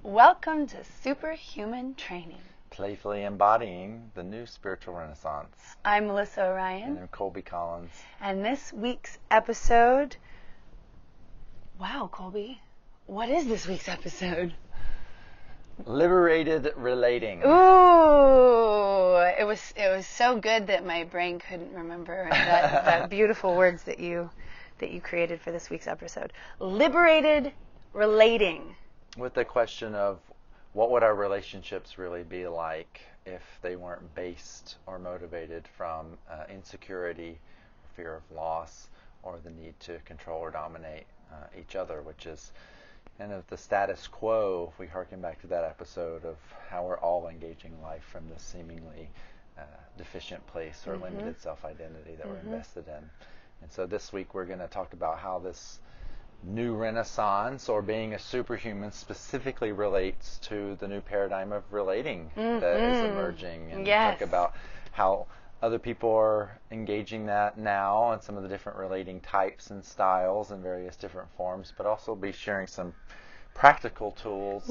Welcome to Superhuman Training. Playfully embodying the new spiritual renaissance. I'm Melissa And Orion. I'm Colby Collins. And this week's episode... Wow, Colby. What is this week's episode? Liberated relating. Ooh, it was so good that my brain couldn't remember that beautiful words that you created for this week's episode. Liberated relating. With the question of what would our relationships really be like if they weren't based or motivated from insecurity, fear of loss, or the need to control or dominate each other, which is kind of the status quo, if we harken back to that episode of how we're all engaging life from this seemingly deficient place or limited self-identity that we're invested in. And so this week we're going to talk about how this new renaissance or being a superhuman specifically relates to the new paradigm of relating that is emerging, and talk about how other people are engaging that now and some of the different relating types and styles and various different forms, but also be sharing some practical tools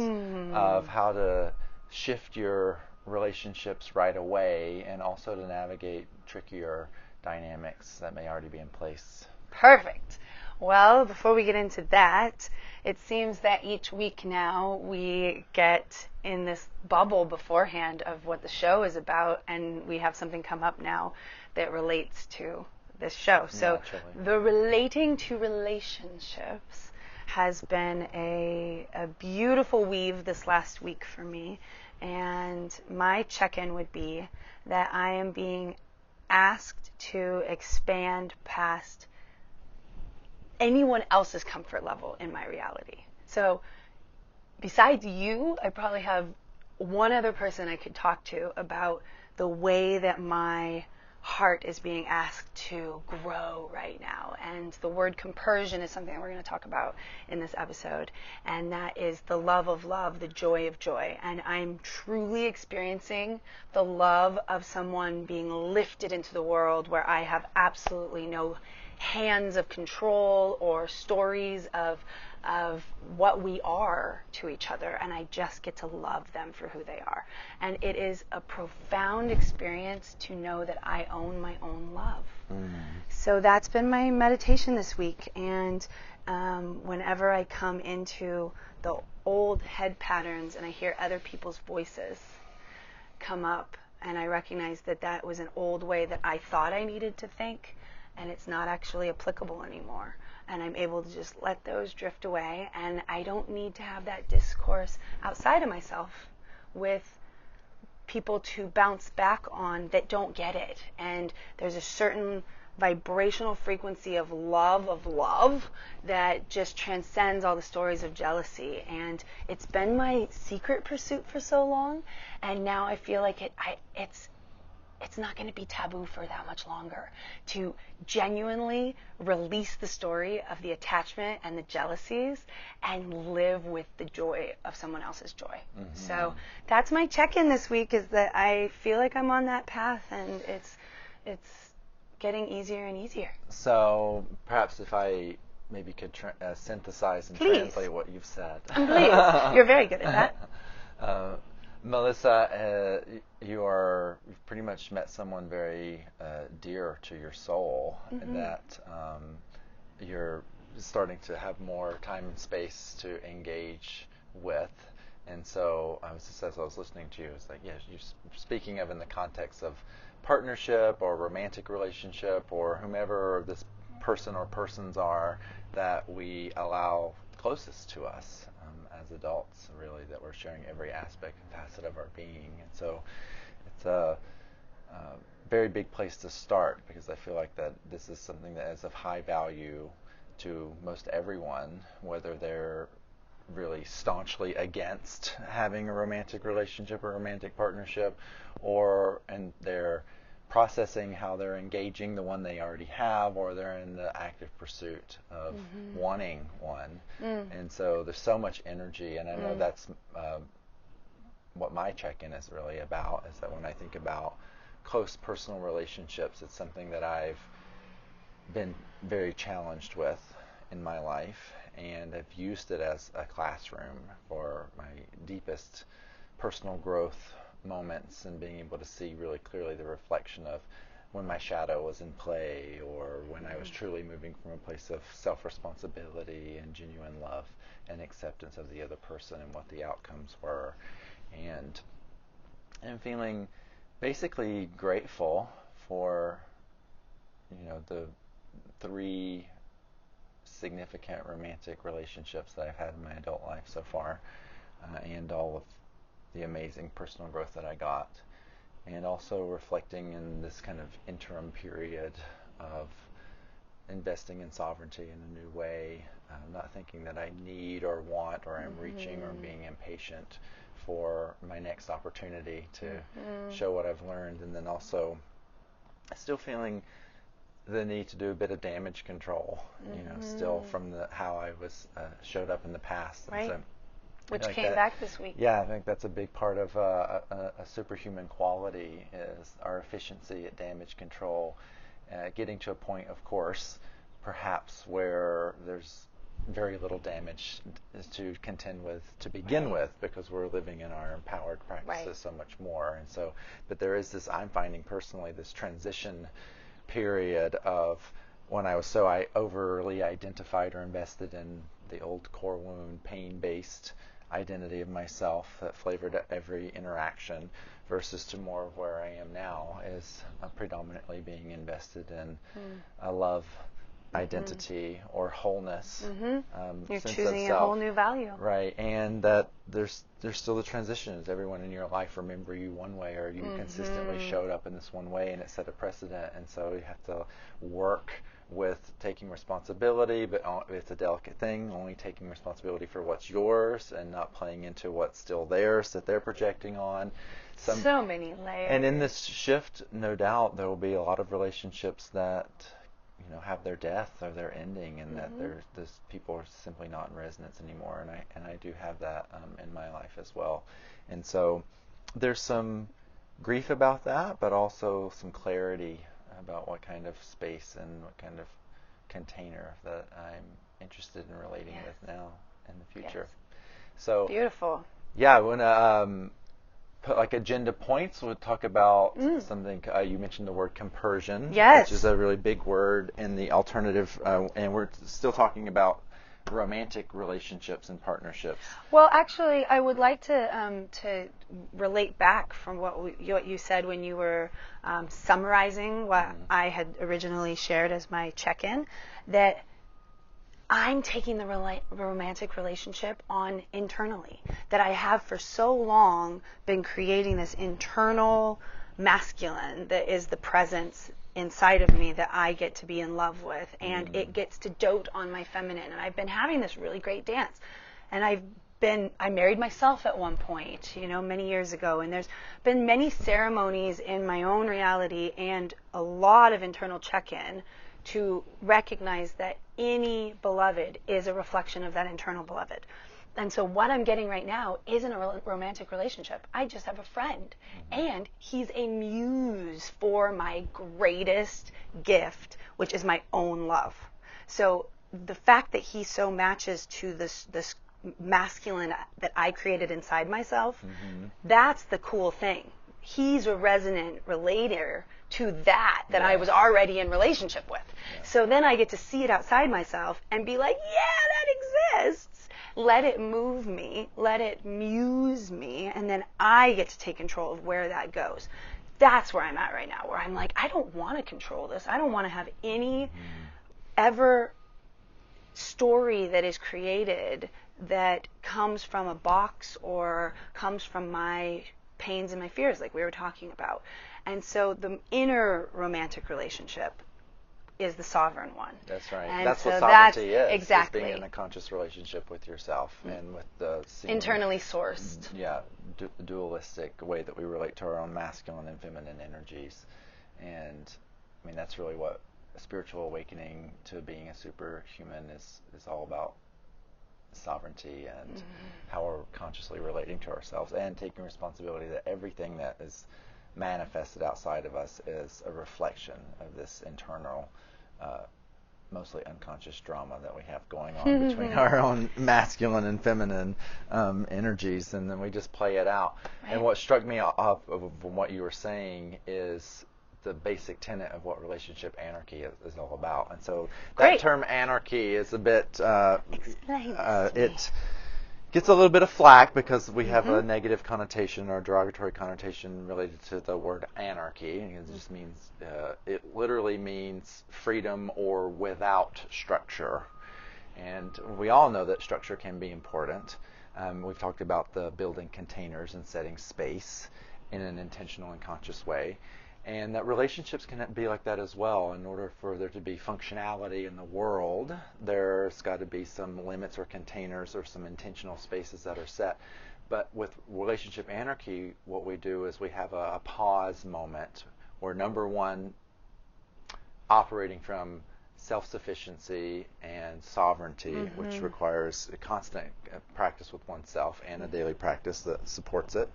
of how to shift your relationships right away and also to navigate trickier dynamics that may already be in place. Perfect. Well, before we get into that, it seems that each week now we get in this bubble beforehand of what the show is about, and we have something come up now that relates to this show. So the relating to relationships has been a beautiful weave this last week for me, and my check-in would be that I am being asked to expand past anyone else's comfort level in my reality. So besides you, I probably have one other person I could talk to about the way that my heart is being asked to grow right now. And the word compersion is something that we're going to talk about in this episode. And that is the love of love, the joy of joy. And I'm truly experiencing the love of someone being lifted into the world where I have absolutely no hands of control or stories of what we are to each other, and I just get to love them for who they are. And it is a profound experience to know that I own my own love. So that's been my meditation this week, and whenever I come into the old head patterns and I hear other people's voices come up, and I recognize that that was an old way that I thought I needed to think, and it's not actually applicable anymore. And I'm able to just let those drift away, and I don't need to have that discourse outside of myself with people to bounce back on that don't get it. And there's a certain vibrational frequency of love that just transcends all the stories of jealousy. And it's been my secret pursuit for so long, and now I feel like it's not going to be taboo for that much longer to genuinely release the story of the attachment and the jealousies and live with the joy of someone else's joy. So that's my check-in this week, is that I feel like I'm on that path, and it's getting easier and easier. So perhaps if I maybe could synthesize and translate what you've said. Please. You're very good at that. Melissa, you've pretty much met someone very dear to your soul, and that you're starting to have more time and space to engage with. And so as I was listening to you, it's like, yes, you're speaking of in the context of partnership or romantic relationship or whomever this person or persons are that we allow closest to us as adults, really, that we're sharing every aspect and facet of our being. And so it's a very big place to start, because I feel like that this is something that is of high value to most everyone, whether they're really staunchly against having a romantic relationship or romantic partnership, and they're processing how they're engaging the one they already have, or they're in the active pursuit of wanting one. And so there's so much energy, and I know that's what my check-in is really about, is that when I think about close personal relationships, it's something that I've been very challenged with in my life, and I've used it as a classroom for my deepest personal growth moments, and being able to see really clearly the reflection of when my shadow was in play, or when I was truly moving from a place of self-responsibility and genuine love and acceptance of the other person and what the outcomes were. And I'm feeling basically grateful for, the 3 significant romantic relationships that I've had in my adult life so far, and all of the amazing personal growth that I got. And also reflecting in this kind of interim period of investing in sovereignty in a new way, not thinking that I need or want or am reaching or being impatient for my next opportunity to show what I've learned, and then also still feeling the need to do a bit of damage control, still from how I was showed up in the past. Right. And so, which came back this week. Yeah, I think that's a big part of a superhuman quality, is our efficiency at damage control, getting to a point, of course, perhaps where there's very little damage to contend with to begin with, because we're living in our empowered practices so much more. And so, but there is this, I'm finding personally, this transition period of when I was so overly identified or invested in the old core wound, pain-based identity of myself that flavored every interaction, versus to more of where I am now, is predominantly being invested in a love identity or wholeness. You're choosing a whole new value. Right, and that there's still the transition. As everyone in your life remember you one way, or you consistently showed up in this one way, and it set a precedent. And so you have to work with taking responsibility, but it's a delicate thing, only taking responsibility for what's yours and not playing into what's still theirs that they're projecting on. So many layers. And in this shift, no doubt, there will be a lot of relationships that have their death or their ending, and that there's people are simply not in resonance anymore. And I do have that in my life as well. And so there's some grief about that, but also some clarity about what kind of space and what kind of container that I'm interested in relating with now in the future. So beautiful. Yeah, I want to put like agenda points. We'll talk about something. You mentioned the word compersion, which is a really big word in the alternative, and we're still talking about romantic relationships and partnerships. Well, actually, I would like to relate back from what you said when you were summarizing what I had originally shared as my check-in, that I'm taking the romantic relationship on internally, that I have for so long been creating this internal masculine that is the presence inside of me that I get to be in love with, and it gets to dote on my feminine. And I've been having this really great dance, and I married myself at one point, many years ago, and there's been many ceremonies in my own reality and a lot of internal check-in to recognize that any beloved is a reflection of that internal beloved. And so what I'm getting right now isn't a romantic relationship. I just have a friend, and he's a muse for my greatest gift, which is my own love. So the fact that he so matches to this masculine that I created inside myself, that's the cool thing. He's a resonant relator to that I was already in relationship with. So then I get to see it outside myself and be like, yeah, that exists. Let it move me, let it muse me, and then I get to take control of where that goes. That's where I'm at right now, where I'm like, I don't want to control this. I don't want to have any ever story that is created that comes from a box or comes from my pains and my fears, like we were talking about. And so the inner romantic relationship is the sovereign one. That's right. And that's so what sovereignty is. Exactly. Is being in a conscious relationship with yourself and with the internally sourced. Dualistic way that we relate to our own masculine and feminine energies. And I mean, that's really what a spiritual awakening to being a superhuman is all about. Sovereignty and how we're consciously relating to ourselves, and taking responsibility that everything that is manifested outside of us is a reflection of this internal mostly unconscious drama that we have going on between our own masculine and feminine energies, and then we just play it out. Right. And what struck me off of what you were saying is the basic tenet of what relationship anarchy is all about. And so that term anarchy is a bit, it gets a little bit of flack because we have a negative connotation or a derogatory connotation related to the word anarchy. It just means, it literally means freedom or without structure. And we all know that structure can be important. We've talked about the building containers and setting space in an intentional and conscious way. And that relationships can be like that as well. In order for there to be functionality in the world, there's got to be some limits or containers or some intentional spaces that are set. But with relationship anarchy, what we do is we have a pause moment where, number one, operating from self-sufficiency and sovereignty, which requires a constant practice with oneself and a daily practice that supports it,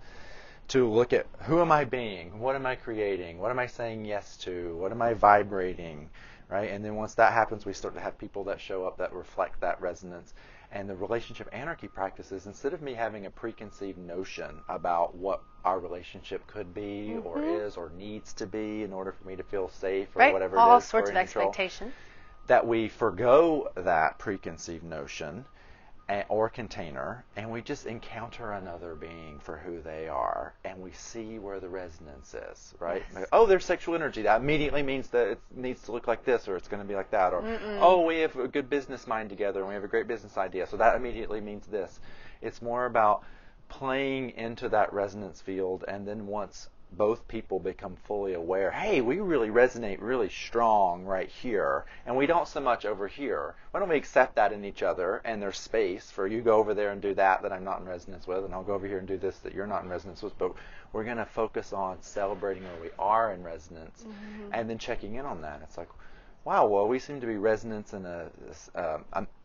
to look at who am I being, what am I creating, what am I saying yes to, what am I vibrating, right? And then once that happens, we start to have people that show up that reflect that resonance. And the relationship anarchy practices, instead of me having a preconceived notion about what our relationship could be or is or needs to be in order for me to feel safe or whatever it is, all sorts of expectations, that we forgo that preconceived notion or container, and we just encounter another being for who they are, and we see where the resonance is, right? Yes. Oh, there's sexual energy. That immediately means that it needs to look like this, or it's going to be like that. Or, oh, we have a good business mind together, and we have a great business idea, so that immediately means this. It's more about playing into that resonance field, and then once both people become fully aware, hey, we really resonate really strong right here, and we don't so much over here. Why don't we accept that in each other, and there's space for you go over there and do that I'm not in resonance with, and I'll go over here and do this that you're not in resonance with, but we're going to focus on celebrating where we are in resonance, and then checking in on that. It's like, wow, well, we seem to be resonance in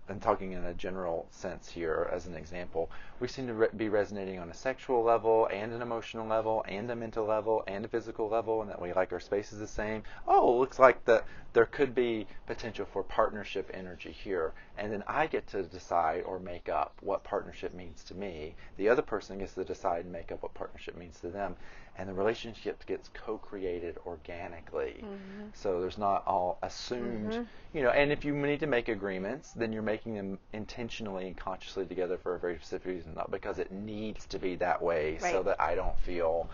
I'm talking in a general sense here as an example. We seem to be resonating on a sexual level and an emotional level and a mental level and a physical level, and that we like our spaces the same. Oh, it looks like there could be potential for partnership energy here. And then I get to decide or make up what partnership means to me. The other person gets to decide and make up what partnership means to them. And the relationship gets co-created organically. So there's not all assumed, and if you need to make agreements, then you're making them intentionally and consciously together for a very specific reason, not because it needs to be that way so that I don't feel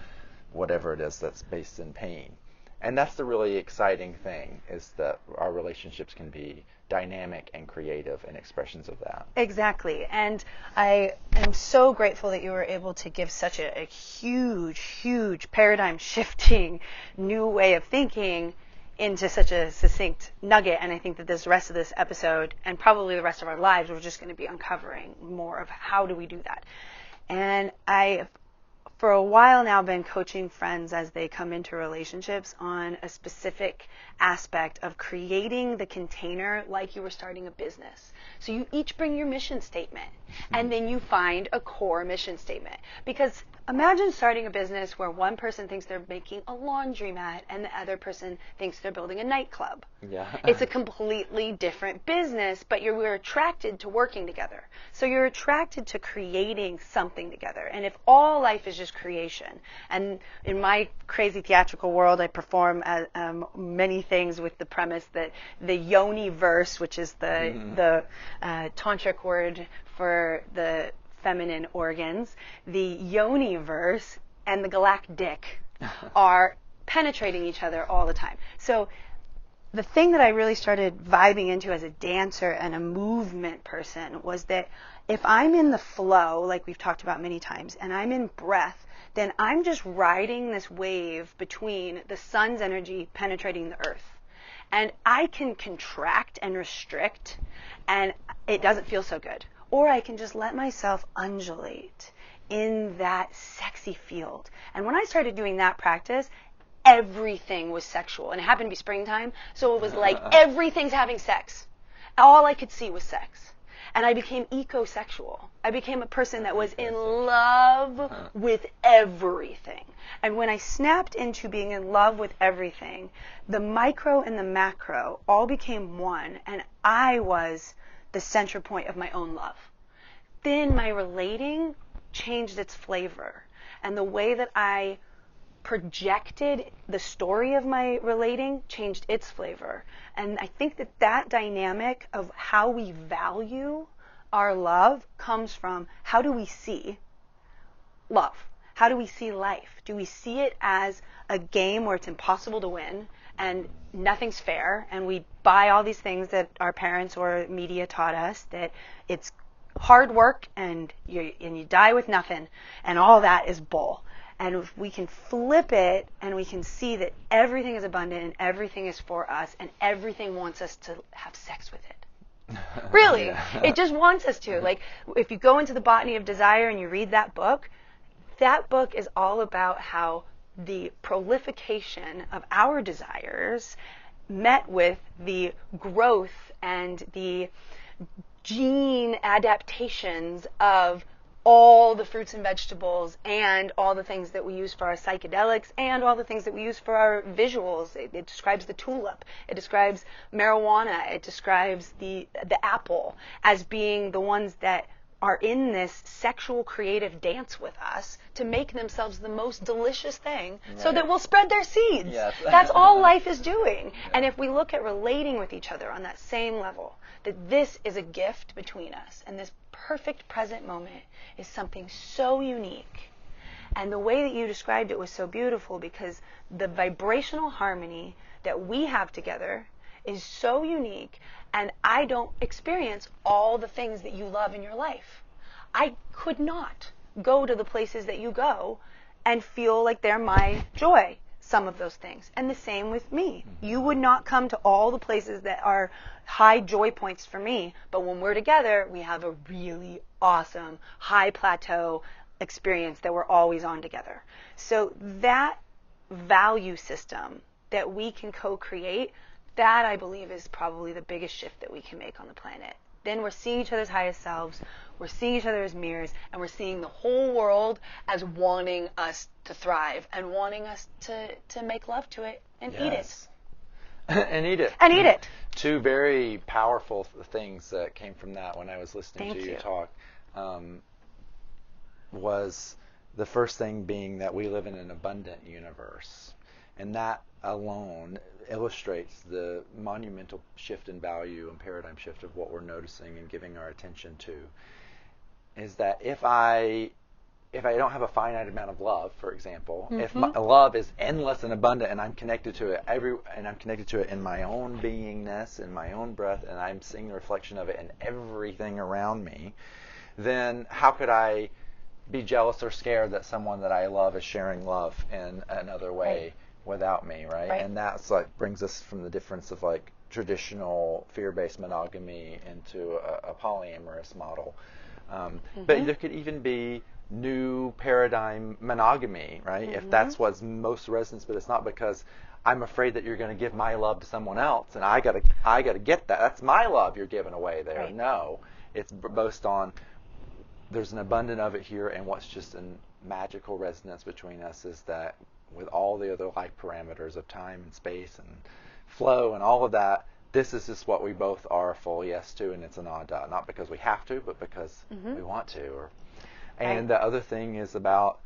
whatever it is that's based in pain. And that's the really exciting thing, is that our relationships can be dynamic and creative and expressions of that. Exactly. And I am so grateful that you were able to give such a huge paradigm shifting new way of thinking into such a succinct nugget. And I think that this rest of this episode, and probably the rest of our lives, we're just going to be uncovering more of how do we do that. And I, for a while now, been coaching friends as they come into relationships on a specific aspect of creating the container like you were starting a business. So you each bring your mission statement, and then you find a core mission statement. Because imagine starting a business where one person thinks they're making a laundromat and the other person thinks they're building a nightclub. Yeah. It's a completely different business, but we're attracted to working together. So you're attracted to creating something together. And if all life is just creation, and in my crazy theatrical world, I perform many things with the premise that the yoni verse, which is the tantric word for the feminine organs, the yoni verse and the galactic are penetrating each other all the time. So the thing that I really started vibing into as a dancer and a movement person was that if I'm in the flow, like we've talked about many times, and I'm in breath, then I'm just riding this wave between the sun's energy penetrating the earth. And I can contract and restrict, and it doesn't feel so good. Or I can just let myself undulate in that sexy field. And when I started doing that practice, everything was sexual. And it happened to be springtime, so it was like everything's having sex. All I could see was sex. And I became ecosexual. I became a person that was in love with everything. And when I snapped into being in love with everything, the micro and the macro all became one, and I was the center point of my own love. Then my relating changed its flavor. And the way that I projected the story of my relating changed its flavor. And I think that that dynamic of how we value our love comes from how do we see love? How do we see life? Do we see it as a game where it's impossible to win and nothing's fair, and we buy all these things that our parents or media taught us, that it's hard work and you die with nothing, and all that is bull? And if we can flip it and we can see that everything is abundant and everything is for us and everything wants us to have sex with it. Really, it just wants us to. Like, if you go into the Botany of Desire and you read that book is all about how the prolification of our desires met with the growth and the gene adaptations of all the fruits and vegetables and all the things that we use for our psychedelics and all the things that we use for our visuals. It describes the tulip. It describes marijuana. It describes the apple as being the ones that are in this sexual creative dance with us to make themselves the most delicious thing, right, so that we'll spread their seeds. Yes. That's all life is doing. Yeah. And if we look at relating with each other on that same level, that this is a gift between us, and this perfect present moment is something so unique. And the way that you described it was so beautiful, because the vibrational harmony that we have together is so unique, and I don't experience all the things that you love in your life. I could not go to the places that you go and feel like they're my joy, some of those things. And the same with me. You would not come to all the places that are high joy points for me, but when we're together, we have a really awesome high plateau experience that we're always on together. So that value system that we can co-create, that, I believe, is probably the biggest shift that we can make on the planet. Then we're seeing each other's highest selves, we're seeing each other as mirrors, and we're seeing the whole world as wanting us to thrive and wanting us to make love to it and eat it. And eat it. And eat it. Two very powerful things that came from that when I was listening to you talk. Was the first thing being that we live in an abundant universe. And that alone illustrates the monumental shift in value and paradigm shift of what we're noticing and giving our attention to. Is that if I don't have a finite amount of love, for example, if my love is endless and abundant, and I'm connected to it and I'm connected to it in my own beingness, in my own breath, and I'm seeing the reflection of it in everything around me, then how could I be jealous or scared that someone that I love is sharing love in another way without me, right? And that's like brings us from the difference of like traditional fear-based monogamy into a polyamorous model. But there could even be new paradigm monogamy, right? If that's what's most resonance, but it's not because I'm afraid that you're going to give my love to someone else, and I gotta get that. That's my love you're giving away there. Right. No, it's based on there's an abundance of it here, and what's just a magical resonance between us is that with all the other life parameters of time and space and flow and all of that, this is just what we both are full yes to, and it's an not because we have to, but because we want to. And the other thing is about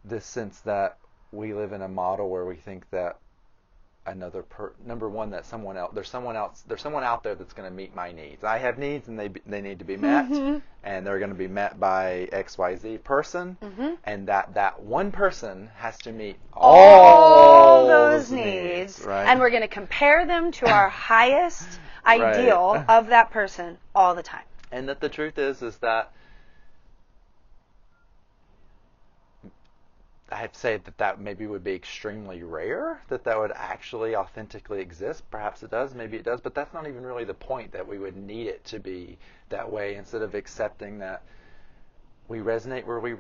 this sense that we live in a model where we think that number one, that there's someone out there that's going to meet my needs. I have needs, and they need to be met, and they're going to be met by XYZ person, and that one person has to meet all those needs, right? And we're going to compare them to our highest ideal of that person all the time. And that the truth is that I'd say that maybe would be extremely rare, that would actually authentically exist. Perhaps it does, maybe it does, but that's not even really the point, that we would need it to be that way, instead of accepting that we resonate where we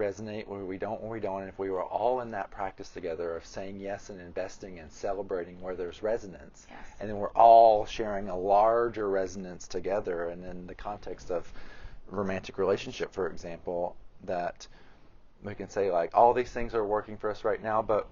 don't where we don't. And if we were all in that practice together of saying yes and investing and celebrating where there's resonance, Yes. and then we're all sharing a larger resonance together, and in the context of romantic relationship, for example, that we can say, like, all these things are working for us right now, but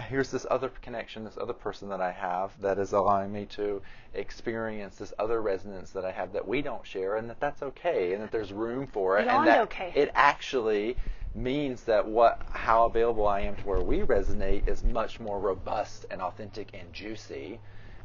here's this other connection, this other person that I have that is allowing me to experience this other resonance that I have that we don't share, and that's okay, and that there's room for it, Beyond and that okay. it actually means that how available I am to where we resonate is much more robust and authentic and juicy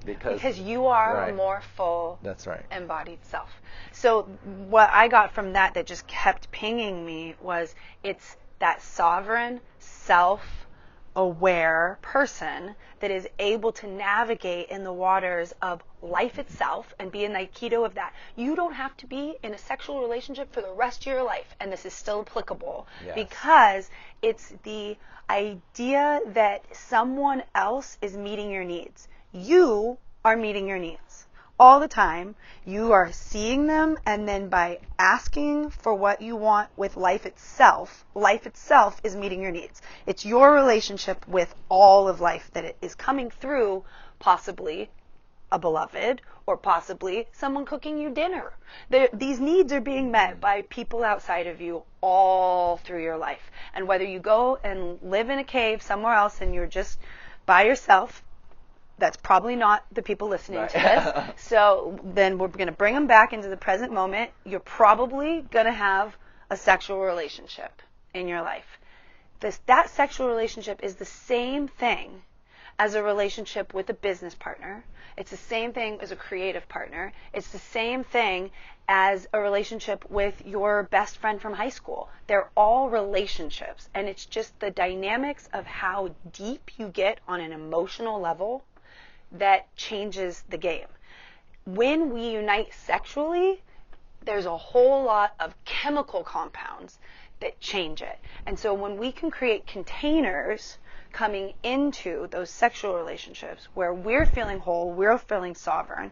because you are right. a more full, that's right. embodied self. So what I got from that just kept pinging me was it's that sovereign, self-aware person that is able to navigate in the waters of life itself and be in the aikido of that. You don't have to be in a sexual relationship for the rest of your life, and this is still applicable, yes. because it's the idea that someone else is meeting your needs. You are meeting your needs all the time. You are seeing them, and then by asking for what you want with life itself is meeting your needs. It's your relationship with all of life that it is coming through, possibly a beloved, or possibly someone cooking you dinner. These needs are being met by people outside of you all through your life. And whether you go and live in a cave somewhere else and you're just by yourself, that's probably not the people listening to this. So then we're going to bring them back into the present moment. You're probably going to have a sexual relationship in your life. That sexual relationship is the same thing as a relationship with a business partner. It's the same thing as a creative partner. It's the same thing as a relationship with your best friend from high school. They're all relationships, and it's just the dynamics of how deep you get on an emotional level that changes the game. When we unite sexually, there's a whole lot of chemical compounds that change it. And so when we can create containers coming into those sexual relationships where we're feeling whole, we're feeling sovereign,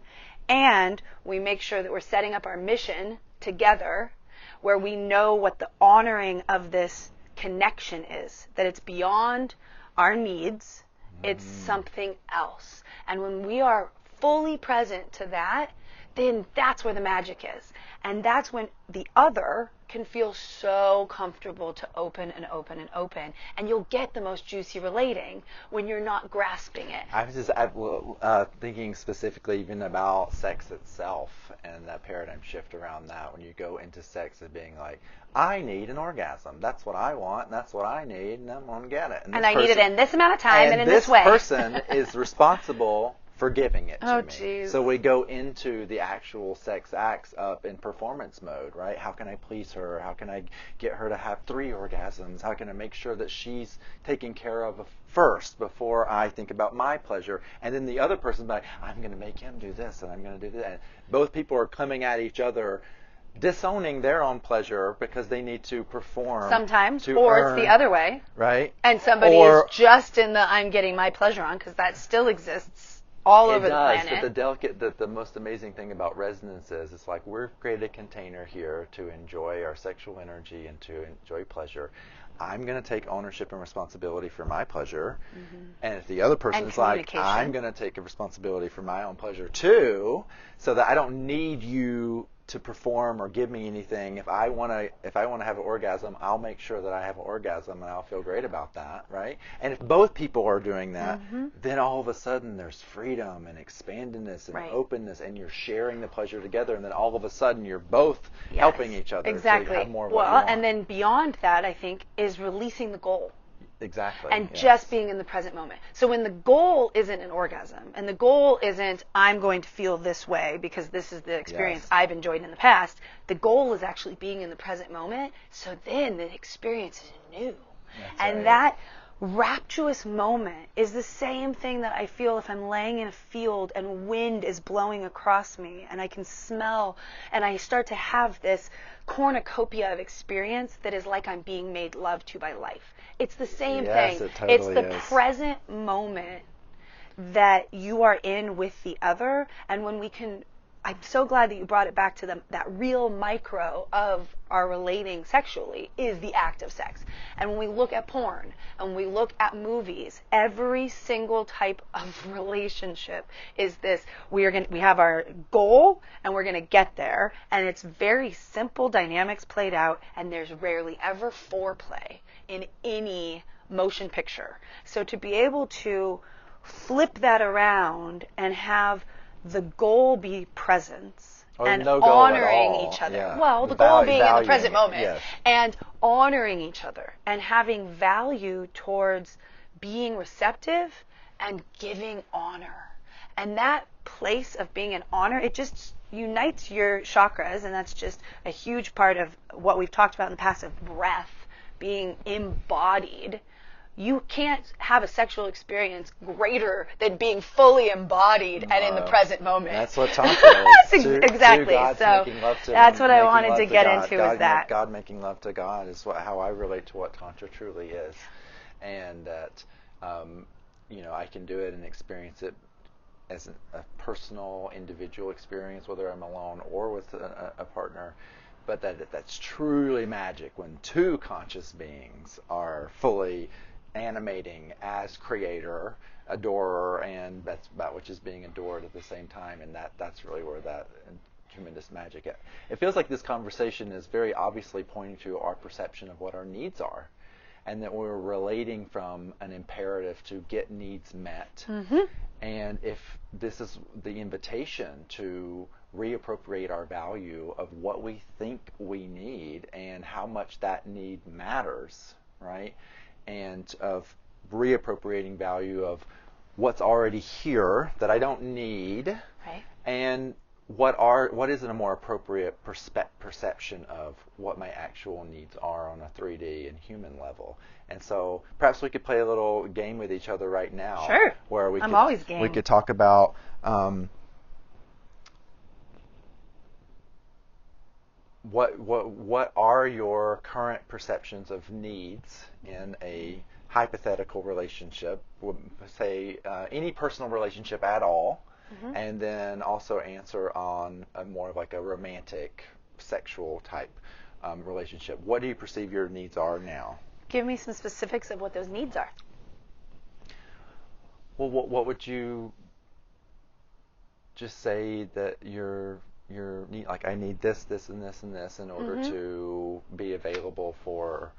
and we make sure that we're setting up our mission together, where we know what the honoring of this connection is, that it's beyond our needs, it's something else. And when we are fully present to that, then that's where the magic is. And that's when the other can feel so comfortable to open and open and open. And you'll get the most juicy relating when you're not grasping it. I was just thinking specifically even about sex itself and that paradigm shift around that. When you go into sex as being like, I need an orgasm. That's what I want, and that's what I need, and I'm going to get it. And I need it in this amount of time and in this way. This person is responsible for giving it to me. Geez. So we go into the actual sex acts up in performance mode, right? How can I please her? How can I get her to have 3 orgasms? How can I make sure that she's taken care of first before I think about my pleasure? And then the other person's like, I'm going to make him do this, and I'm going to do that. And both people are coming at each other, disowning their own pleasure because they need to perform. Sometimes, or it's the other way. Right. And somebody is just in the I'm getting my pleasure on, because that still exists all over the planet. But the most amazing thing about resonance is it's like we've created a container here to enjoy our sexual energy and to enjoy pleasure. I'm going to take ownership and responsibility for my pleasure. And if the other person is like, I'm going to take a responsibility for my own pleasure too, so that I don't need you to perform or give me anything. If I want to have an orgasm, I'll make sure that I have an orgasm, and I'll feel great about that, right? And if both people are doing that, then all of a sudden there's freedom and expandedness and openness, and you're sharing the pleasure together, and then all of a sudden you're both helping each other. Exactly. So you have more of what you want. And then beyond that, I think, is releasing the goal. Exactly. And just being in the present moment. So when the goal isn't an orgasm, and the goal isn't I'm going to feel this way because this is the experience I've enjoyed in the past, the goal is actually being in the present moment, so then the experience is new. That rapturous moment is the same thing that I feel if I'm laying in a field and wind is blowing across me and I can smell, and I start to have this cornucopia of experience that is like I'm being made love to by life. It's the same thing. It totally it's the present moment that you are in with the other, and when we can I'm so glad that you brought it back to that real micro of our relating sexually is the act of sex. And when we look at porn and we look at movies, every single type of relationship is this: we have our goal and we're going to get there, and it's very simple dynamics played out, and there's rarely ever foreplay in any motion picture. So to be able to flip that around and have the goal be presence and no goal honoring at all. each other. Yeah. Well, the goal being in the present moment. Yes. And honoring each other and having value towards being receptive and giving honor. And that place of being an honor, it just unites your chakras, and that's just a huge part of what we've talked about in the past of breath being embodied. You can't have a sexual experience greater than being fully embodied and in the present moment. That's what Tantra is. Exactly. So that's what I wanted to get into is that. God making love to God is how I relate to what Tantra truly is. And that, I can do it and experience it as a personal, individual experience, whether I'm alone or with a partner. But that's truly magic when two conscious beings are fully animating as creator, adorer, and that's about which is being adored at the same time, and that's really where that tremendous magic. It feels like this conversation is very obviously pointing to our perception of what our needs are, and that we're relating from an imperative to get needs met. Mm-hmm. And if this is the invitation to reappropriate our value of what we think we need and how much that need matters, right? And of reappropriating value of what's already here that I don't need, right? And what is a more appropriate perception of what my actual needs are on a 3D and human level. And so perhaps we could play a little game with each other right now. Sure. Where I'm always game. We could talk about what are your current perceptions of needs in a hypothetical relationship, say any personal relationship at all, mm-hmm. and then also answer on a more of like a romantic, sexual type relationship. What do you perceive your needs are now? Give me some specifics of what those needs are. Well, what would you just say that your need, like I need this, this, and this, and this in order mm-hmm. to be available for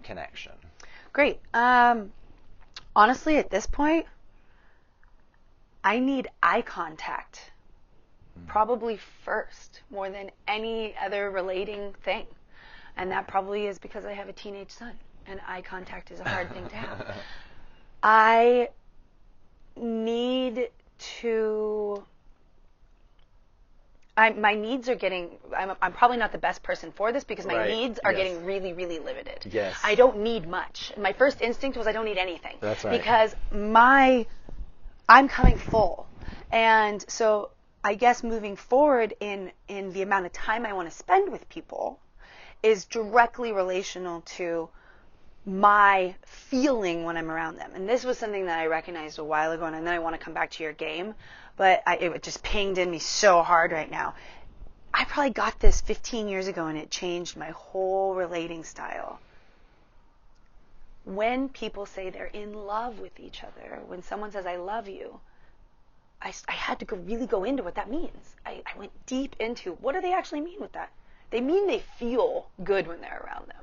connection? Great. Honestly, at this point, I need eye contact. Probably first, more than any other relating thing. And that probably is because I have a teenage son, and eye contact is a hard thing to have. I need to... my needs are getting... I'm probably not the best person for this because my needs are getting really, really limited. Yes. I don't need much. My first instinct was I don't need anything. That's right. Because I'm coming full. And so I guess moving forward in the amount of time I want to spend with people is directly relational to my feeling when I'm around them. And this was something that I recognized a while ago, and then I want to come back to your game, but it just pinged in me so hard right now. I probably got this 15 years ago, and it changed my whole relating style. When people say they're in love with each other, when someone says, I love you, I had to really go into what that means. I went deep into what do they actually mean with that? They mean they feel good when they're around them.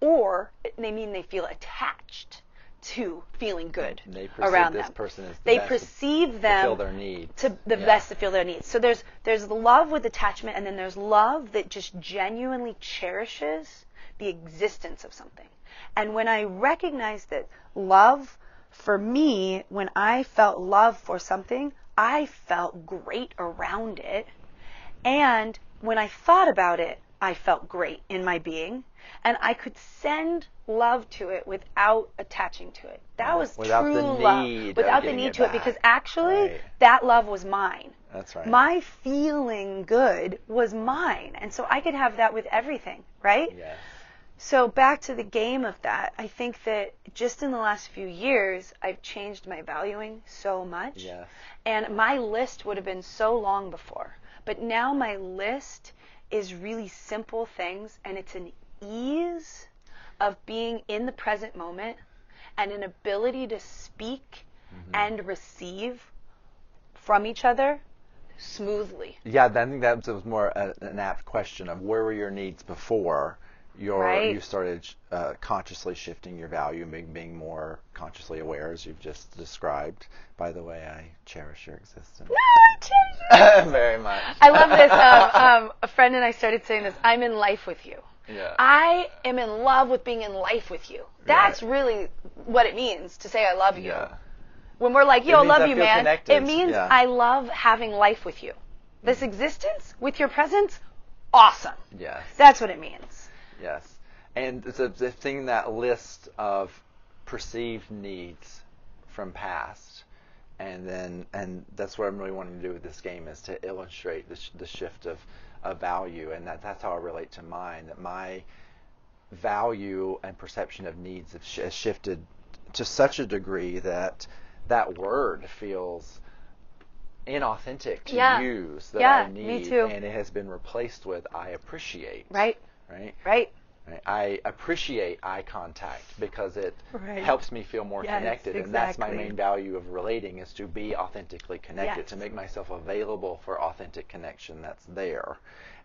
Or they mean they feel attached to feeling good around them. They perceive them to feel their need. Best to feel their needs. So there's love with attachment, and then there's love that just genuinely cherishes the existence of something. And when I recognized that love, for me, when I felt love for something, I felt great around it. And when I thought about it, I felt great in my being. And I could send love to it without attaching to it. That was without true the love. Without the need to back. it. Because actually, that love was mine. That's right. My feeling good was mine. And so I could have that with everything, right? Yes. So back to the game of that, I think that just in the last few years, I've changed my valuing so much. Yes. And my list would have been so long before. But now my list is really simple things, and it's an ease of being in the present moment and an ability to speak and receive from each other smoothly. Yeah, I think that was more an apt question of where were your needs before you started consciously shifting your value and being more consciously aware, as you've just described. By the way, I cherish your existence. No, I cherish you. Very much. I love this. A friend and I started saying this, I'm in life with you. Yeah. I am in love with being in life with you. That's really what it means to say I love you. Yeah. When we're like, yo, I love you, man, connected. it means I love having life with you. This existence with your presence, awesome. Yes. That's what it means. Yes. And the thing in that list of perceived needs from past, and that's what I'm really wanting to do with this game, is to illustrate the shift of value, and that's how I relate to mine, that my value and perception of needs has shifted to such a degree that word feels inauthentic to use, that I need, me too. and it has been replaced with I appreciate. Right. I appreciate eye contact because it helps me feel more connected, and that's my main value of relating, is to be authentically connected, to make myself available for authentic connection that's there.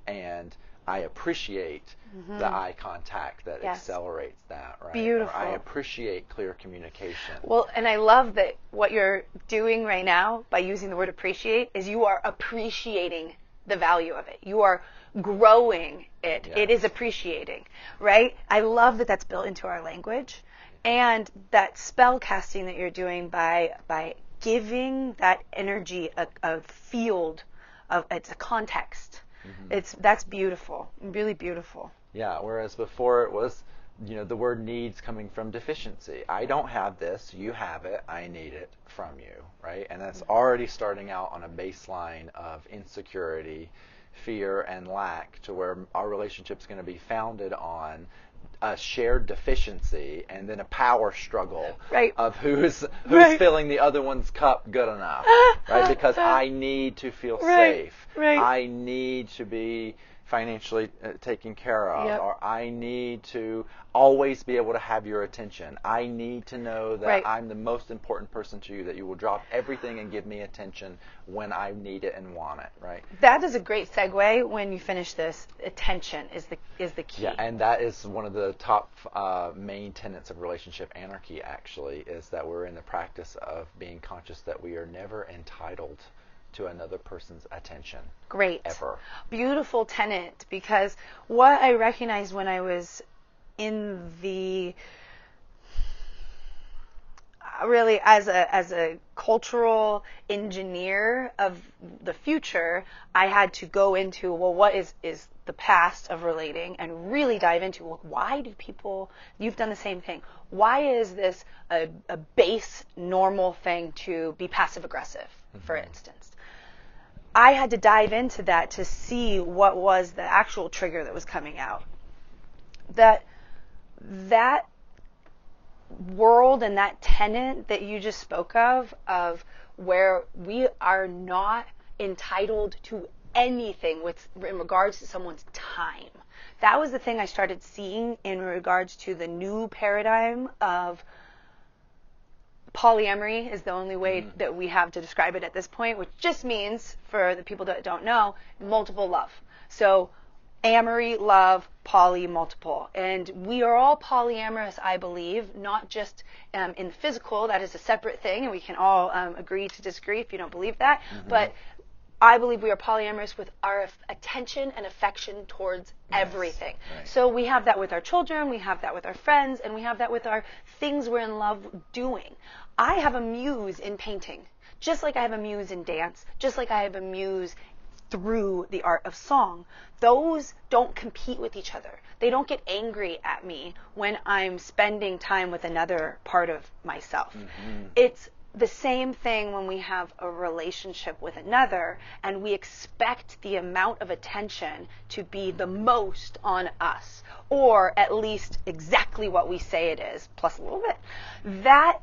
And I appreciate the eye contact that accelerates that, right? Beautiful. Or I appreciate clear communication. Well, and I love that what you're doing right now by using the word appreciate is you are appreciating the value of it. You are growing it. Yes. It is appreciating, right? I love that that's built into our language, and that spell casting that you're doing by giving that energy a field of, it's a context. That's beautiful, really beautiful. Yeah, whereas before it was, the word needs coming from deficiency. I don't have this, you have it, I need it from you, right? And that's already starting out on a baseline of insecurity, fear, and lack, to where our relationship's going to be founded on a shared deficiency and then a power struggle of who's filling the other one's cup good enough, right? Because I need to feel safe. I need to be financially taken care of, or I need to always be able to have your attention. I need to know that I'm the most important person to you, that you will drop everything and give me attention when I need it and want it, right? That is a great segue when you finish this. Attention is the key. Yeah, and that is one of the top main tenets of relationship anarchy, actually, is that we're in the practice of being conscious that we are never entitled to another person's attention. Great. Ever. Beautiful tenet, because what I recognized when I was in the really as a cultural engineer of the future, I had to go into, well, what is the past of relating, and really dive into, well, why do people, you've done the same thing, why is this a base normal thing to be passive aggressive, for instance? I had to dive into that to see what was the actual trigger that was coming out. That world and that tenet that you just spoke of where we are not entitled to anything in regards to someone's time. That was the thing I started seeing in regards to the new paradigm of polyamory is the only way that we have to describe it at this point, which just means, for the people that don't know, multiple love. So amory, love, poly, multiple. And we are all polyamorous, I believe, not just in the physical. That is a separate thing, and we can all agree to disagree if you don't believe that. But I believe we are polyamorous with our attention and affection towards everything. Right. So we have that with our children, we have that with our friends, and we have that with our things we're in love doing. I have a muse in painting, just like I have a muse in dance, just like I have a muse through the art of song. Those don't compete with each other. They don't get angry at me when I'm spending time with another part of myself. It's the same thing when we have a relationship with another and we expect the amount of attention to be the most on us, or at least exactly what we say it is, plus a little bit. That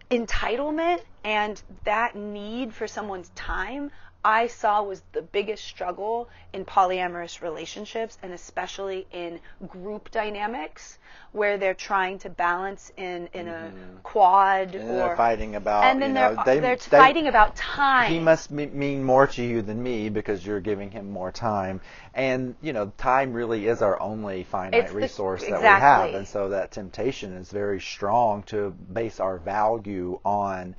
entitlement and that need for someone's time, I saw was the biggest struggle in polyamorous relationships, and especially in group dynamics where they're trying to balance in a quad, and or they're fighting about, and then they're fighting about time. He must mean more to you than me because you're giving him more time, and time really is our only finite resource that we have, and so that temptation is very strong to base our value on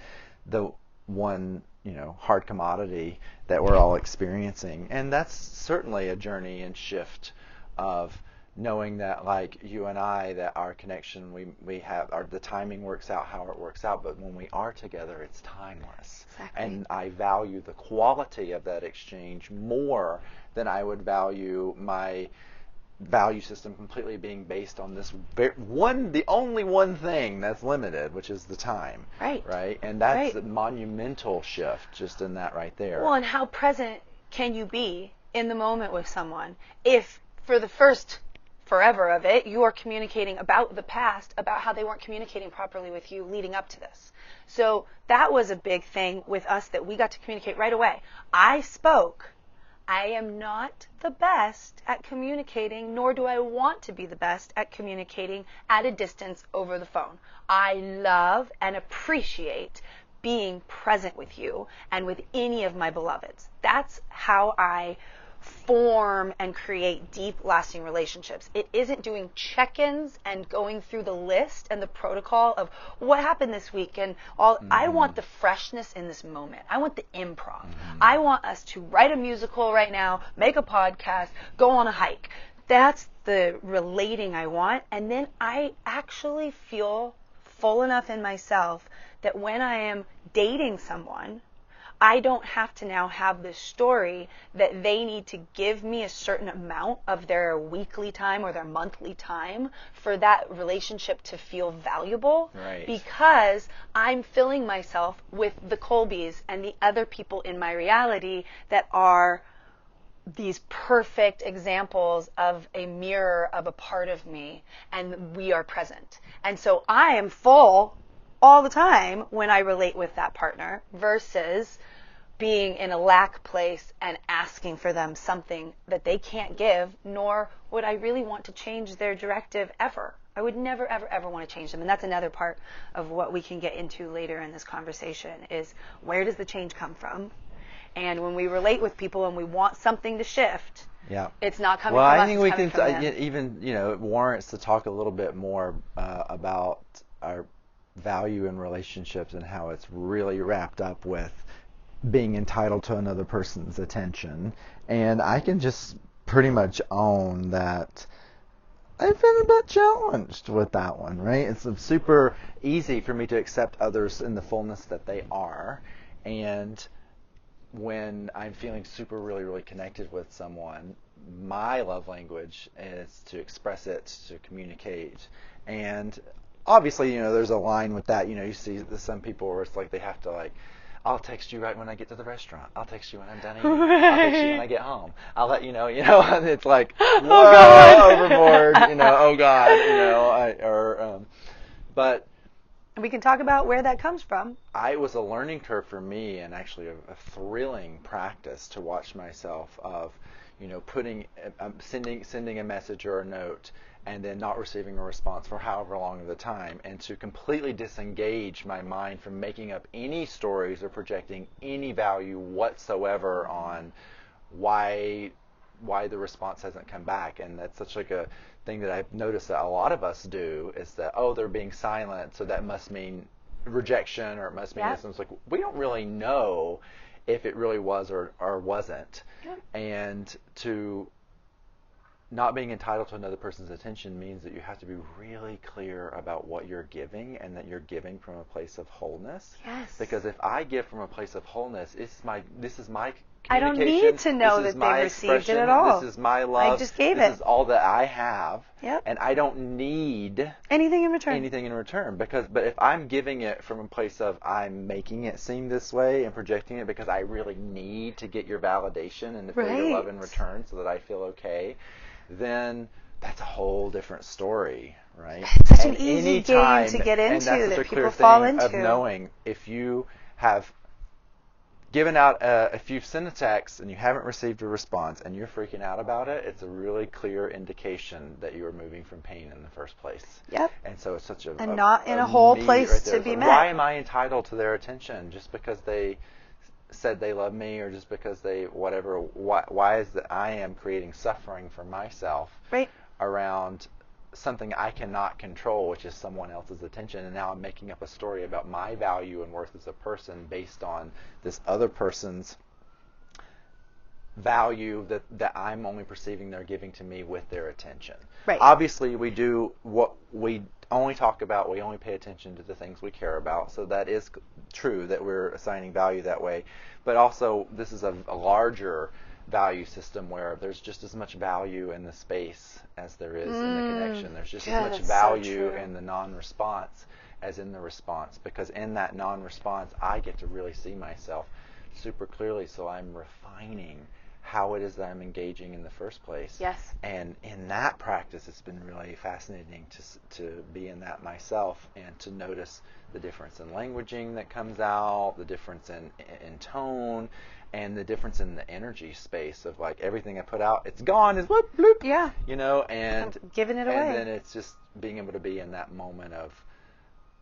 the one hard commodity that we're all experiencing. And that's certainly a journey and shift of knowing that, like you and I, that our connection, we have the timing works out how it works out, but when we are together, it's timeless. Exactly. And I value the quality of that exchange more than I would value my value system completely being based on this the only one thing that's limited, which is the time. Right? And that's a monumental shift just in that right there. Well, and how present can you be in the moment with someone if for the first forever of it, you are communicating about the past, about how they weren't communicating properly with you leading up to this. So that was a big thing with us that we got to communicate right away. I am not the best at communicating, nor do I want to be the best at communicating at a distance over the phone. I love and appreciate being present with you and with any of my beloveds. That's how I form and create deep, lasting relationships. It isn't doing check-ins and going through the list and the protocol of what happened this week and all. I want the freshness in this moment. I want the improv. I want us to write a musical right now, make a podcast, go on a hike. That's the relating I want. And then I actually feel full enough in myself that when I am dating someone, I don't have to now have this story that they need to give me a certain amount of their weekly time or their monthly time for that relationship to feel valuable. Right. Because I'm filling myself with the Colbys and the other people in my reality that are these perfect examples of a mirror of a part of me, and we are present. And so I am full all the time when I relate with that partner versus being in a lack place and asking for them something that they can't give, nor would I really want to change their directive ever. I would never, ever, ever want to change them. And that's another part of what we can get into later in this conversation is where does the change come from? And when we relate with people and we want something to shift, it's not coming from us. Well, I think we can even, it warrants to talk a little bit more about our value in relationships and how it's really wrapped up with being entitled to another person's attention. And I can just pretty much own that I've been a bit challenged with that one, right? It's super easy for me to accept others in the fullness that they are. And when I'm feeling super really, really connected with someone, my love language is to express it, to communicate. And obviously, there's a line with that. You see some people where it's like they have to I'll text you right when I get to the restaurant. I'll text you when I'm done eating. I'll text you when I get home. I'll let you know, and it's like, whoa, overboard, oh God, but we can talk about where that comes from. It was a learning curve for me, and actually a thrilling practice to watch myself of, sending a message or a note and then not receiving a response for however long of the time, and to completely disengage my mind from making up any stories or projecting any value whatsoever on why the response hasn't come back. And that's such a thing that I've noticed that a lot of us do, is that, they're being silent, so that must mean rejection, or it must mean this. And it's like, we don't really know if it really was or wasn't. And to not being entitled to another person's attention means that you have to be really clear about what you're giving, and that you're giving from a place of wholeness. Yes. Because if I give from a place of wholeness, this is my I don't need to know that they received it at all. This is my love. I just gave it. This is all that I have. Yep. And I don't need anything in return. But if I'm giving it from a place of I'm making it seem this way and projecting it because I really need to get your validation and to feel your love in return so that I feel okay, then that's a whole different story, right? It's such an easy game to get into that people fall into. Of knowing if you have given out if you've sent a text and you haven't received a response and you're freaking out about it, it's a really clear indication that you are moving from pain in the first place. Yep. And so it's such a and not in a whole need place right there. to It's be like, met. why am I entitled to their attention just because they said they love me, or just because they whatever? Why is that I am creating suffering for myself Right. around something I cannot control, which is someone else's attention, and now I'm making up a story about my value and worth as a person based on this other person's value that I'm only perceiving they're giving to me with their attention. Right. Obviously, we do what we only talk about, we only pay attention to the things we care about, so that is true that we're assigning value that way. But also, this is a larger value system where there's just as much value in the space as there is in the connection. There's just as much value in the non-response as in the response, because in that non-response I get to really see myself super clearly, so I'm refining how it is that I'm engaging in the first place. Yes. And in that practice, it's been really fascinating to be in that myself and to notice the difference in languaging that comes out, the difference in tone, and the difference in the energy space of like everything I put out, it's gone, is whoop, bloop, Yeah. you know, and I'm giving it away. And then it's just being able to be in that moment of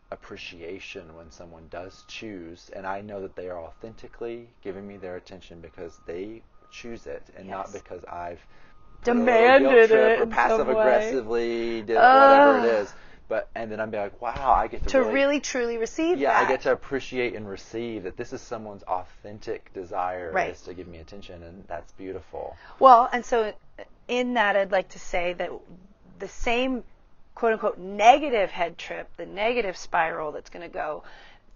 appreciation when someone does choose, and I know that they are authentically giving me their attention because they choose it, and not because I've demanded it or passive aggressively did whatever it is. But and then I'm be like, wow, I get to really truly receive that. Yeah, I get to appreciate and receive that this is someone's authentic desire is to give me attention, and that's beautiful. Well, and so in that, I'd like to say that the same quote unquote negative head trip, the negative spiral that's going to go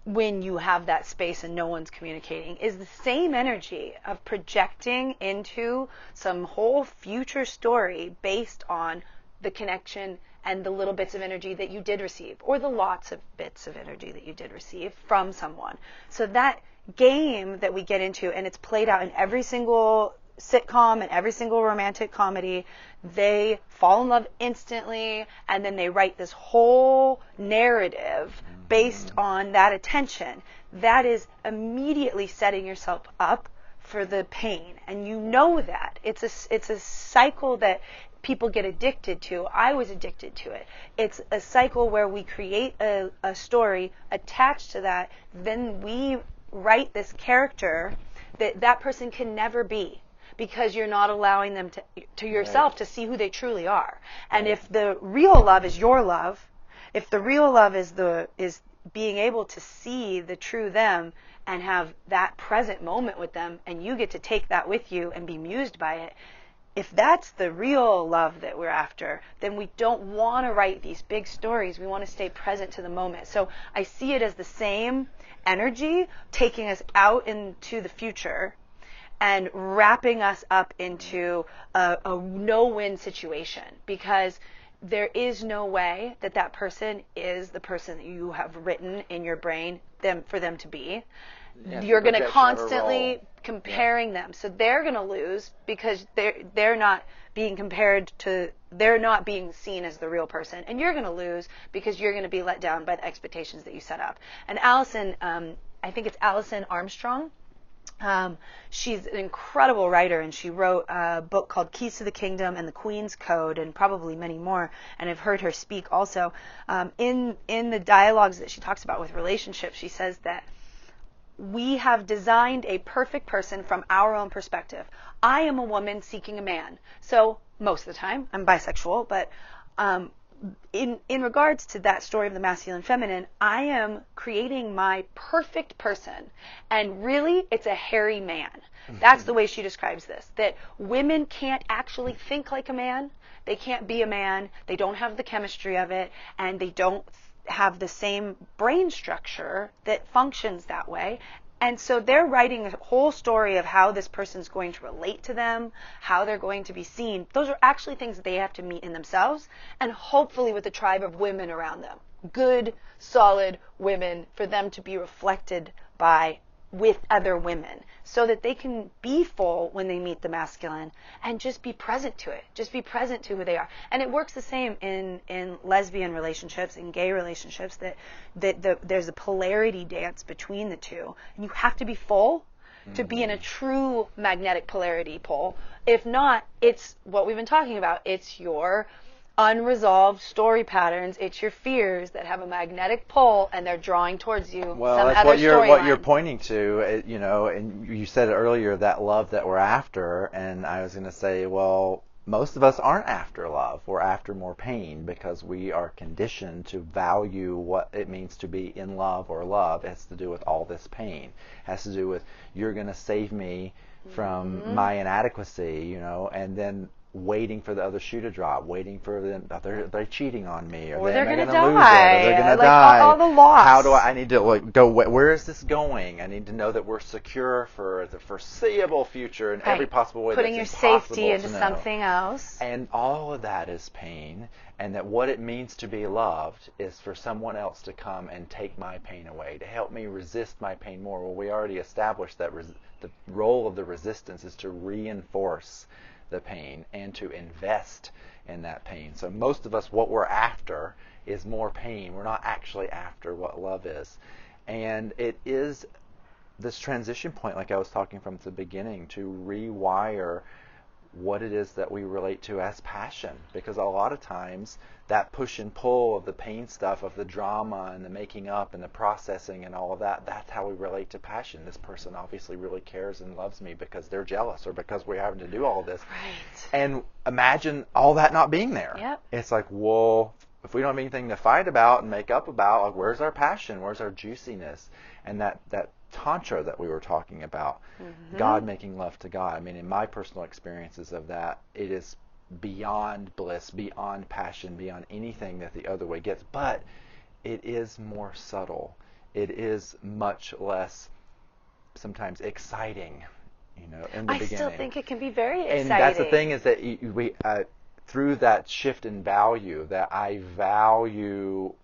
when you have that space and no one's communicating, is the same energy of projecting into some whole future story based on the connection and the little bits of energy that you did receive, or the lots of bits of energy that you did receive from someone. So that game that we get into, and it's played out in every single sitcom and every single romantic comedy, they fall in love instantly, and then they write this whole narrative based on that attention. That is immediately setting yourself up for the pain, and you know that. It's a cycle that people get addicted to. I was addicted to it. It's a cycle where we create a story attached to that, then we write this character that person can never be, because you're not allowing them to yourself to see who they truly are. And if the real love is your love, if the real love is being able to see the true them and have that present moment with them, and you get to take that with you and be mused by it, if that's the real love that we're after, then we don't want to write these big stories. We want to stay present to the moment. So I see it as the same energy taking us out into the future and wrapping us up into a no-win situation, because there is no way that person is the person that you have written in your brain for them to be. You're going to constantly comparing them, so they're going to lose because they're not being compared to, they're not being seen as the real person, and you're going to lose because you're going to be let down by the expectations that you set up. And Allison, I think it's Allison Armstrong. She's an incredible writer, and she wrote a book called Keys to the Kingdom and the Queen's Code, and probably many more, and I've heard her speak also. In the dialogues that she talks about with relationships, she says that we have designed a perfect person from our own perspective. I am a woman seeking a man. So most of the time, I'm bisexual, but in regards to that story of the masculine feminine, I am creating my perfect person. And really, it's a hairy man. That's the way she describes this, that women can't actually think like a man. They can't be a man. They don't have the chemistry of it, and they don't have the same brain structure that functions that way. And so they're writing a whole story of how this person's going to relate to them, how they're going to be seen. Those are actually things that they have to meet in themselves, and hopefully with a tribe of women around them. Good, solid women for them to be reflected by with other women, so that they can be full when they meet the masculine and just be present to it. Just be present to who they are. And it works the same in lesbian relationships, in gay relationships, that there's a polarity dance between the two. And you have to be full to be in a true magnetic polarity pole. If not, it's what we've been talking about. It's your unresolved story patterns. It's your fears that have a magnetic pull, and they're drawing towards you. Well, some that's other what you're storyline. pointing to, and you said it earlier, that love that we're after, and I was going to say, well, most of us aren't after love. We're after more pain because we are conditioned to value what it means to be in love or love. It has to do with all this pain. It has to do with, you're going to save me from my inadequacy, and then waiting for the other shoe to drop, waiting for them, they're cheating on me, or they're going to gonna lose it, die. or they're going to Like, die. all the loss. How do I need to go, where is this going? I need to know that we're secure for the foreseeable future in every possible way. Putting your that's impossible safety into to know. something else. And all of that is pain, and that what it means to be loved is for someone else to come and take my pain away, to help me resist my pain more. Well, we already established that the role of the resistance is to reinforce the pain and to invest in that pain. So most of us, what we're after is more pain. We're not actually after what love is. And it is this transition point, like I was talking from the beginning, to rewire what it is that we relate to as passion. Because a lot of times that push and pull of the pain stuff, of the drama and the making up and the processing and all of that, that's how we relate to passion. This person obviously really cares and loves me because they're jealous, or because we're having to do all this. Right. And imagine all that not being there. Yep. It's like, well, if we don't have anything to fight about and make up about, like, where's our passion? Where's our juiciness? And that Tantra that we were talking about, God making love to God. I mean, in my personal experiences of that, it is beyond bliss, beyond passion, beyond anything that the other way gets. But it is more subtle. It is much less sometimes exciting, in the beginning. I still think it can be very exciting. And that's the thing, is that we through that shift in value, that I value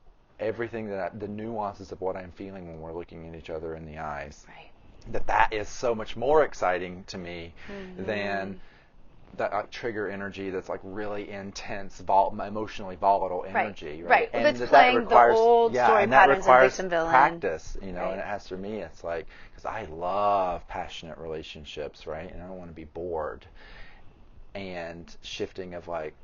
everything, the nuances of what I'm feeling when we're looking at each other in the eyes. Right. That is so much more exciting to me than that trigger energy that's like really intense, emotionally volatile energy. Right. And That's that playing requires, the old story and that patterns of requires victim villain. practice, and Right. it has, for me, it's like, because I love passionate relationships, right? And I don't want to be bored. And shifting of like,